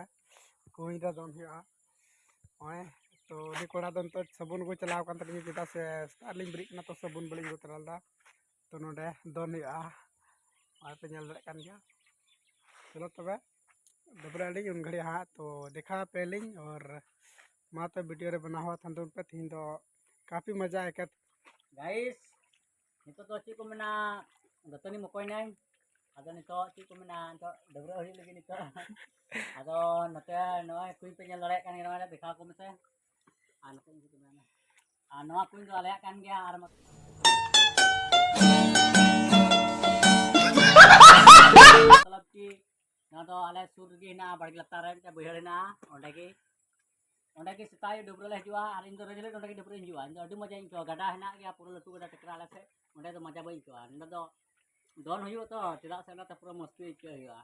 पे कुई दा दोन हुआ ओए तो उनी कोड़ा दोन तो सबुन को चलाव कान तनी चेदा से स्टारलिंग ब्रिक ना तो सबुन बलिंग को तरालदा तो नोडे दोन हुआ और पे नेल दरे कान गया चलो तबे डबरा ली उन घड़ी हाँ तो देखा पेलिंग और मा तो वीडियो रे बना हुआ था पे थीन तो काफी मजा आया गाइस नितो तो ची को मना गतनी मकोय नाय आदो नितो ची को मना तो डबरा हई लगी नितो आदो नते नोय कुई पे लड़ाई kan नोय देखा को मसे आन को ची मना नोवा कुई तो लड़ाई kan गया आर मत मतलब कि ना तो आले सुर गे ना बड़ग लता रे बहड़ ना ओंडे के सताय डबरा ले हिजुआ आर इन दो रजले ओंडे के डबरा हिजुआ इन अडी मजा इनको गडा हेना गया पूरा लटू गडा टकरा ले से ओंडे तो मजा बई को इन दो दोन हुयो तो चेदा से ना पूरा मस्ती इके हुआ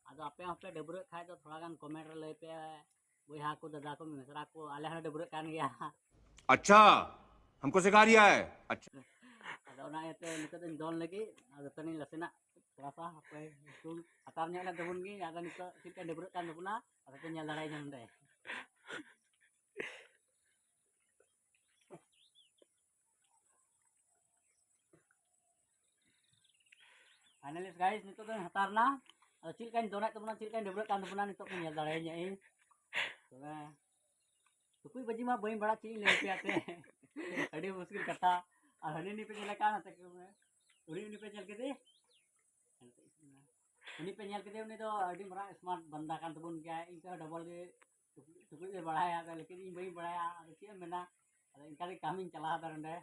आदो आपे आपे डबरा खाय तो थोड़ा गान कमेंट रे लई पे बुया को दादा को मिसरा को आले हना डबरा कान गया अच्छा हमको सिखा रिया है अच्छा आदो ना एते नितो दिन दोन लगी आदो तनी लसेना थोड़ा सा आपे तुम अतार न्याला दबुन गी आदो नितो सिके डबरा कान दबुना आदो पे न्याल लड़ाई नंदे फाइनली गाइस नितो तो हतारना चिल काइन दोना तबना चिल काइन डबरा कान दबना नितो पे न्याल लड़ाई न्याई तबे तुकुई बजी मा बई बड़ा चिल ले पे आते अड़ी मुश्किल कथा और हनी नी पे चले का ना तक उड़ी नी पे चल के दे उनी पे न्याल के दे उनी तो अड़ी मरा स्मार्ट बंदा कान तबुन गया इनका डबल के तुकुई दे बढ़ाया लेकिन इन बई बढ़ाया चे मेना इनका कामिंग चला दा रंडे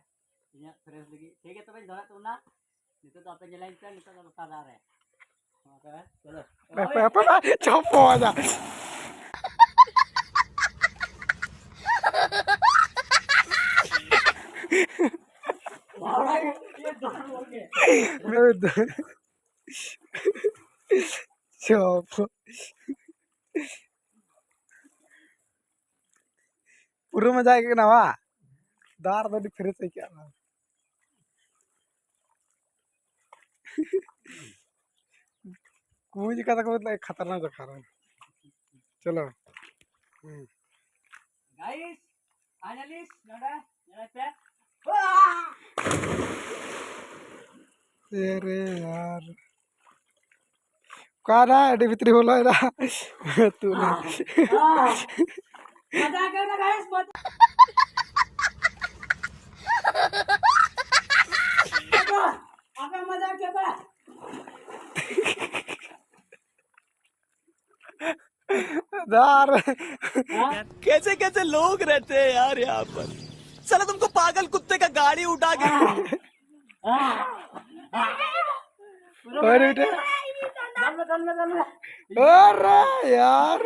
इना फ्रेश लगी ठीक है तबे दोना तबना नितो तो आपे जलाइन पे नितो तो लता दार है ओके चलो apa copo aja copo पूरा मजा आएगा ना वा दार तो फिर से क्या ना कुछ का तो खतरनाक दिखा रहा है चलो गाइस फाइनली नडा नडा पे अरे यार काना एडी भितरी होला इरा तू ना मजा आ गया ना गाइस आपका मजा क्या बा दार कैसे कैसे लोग रहते हैं यार यहाँ पर साला तुमको पागल कुत्ते का गाड़ी उठा के अरे यार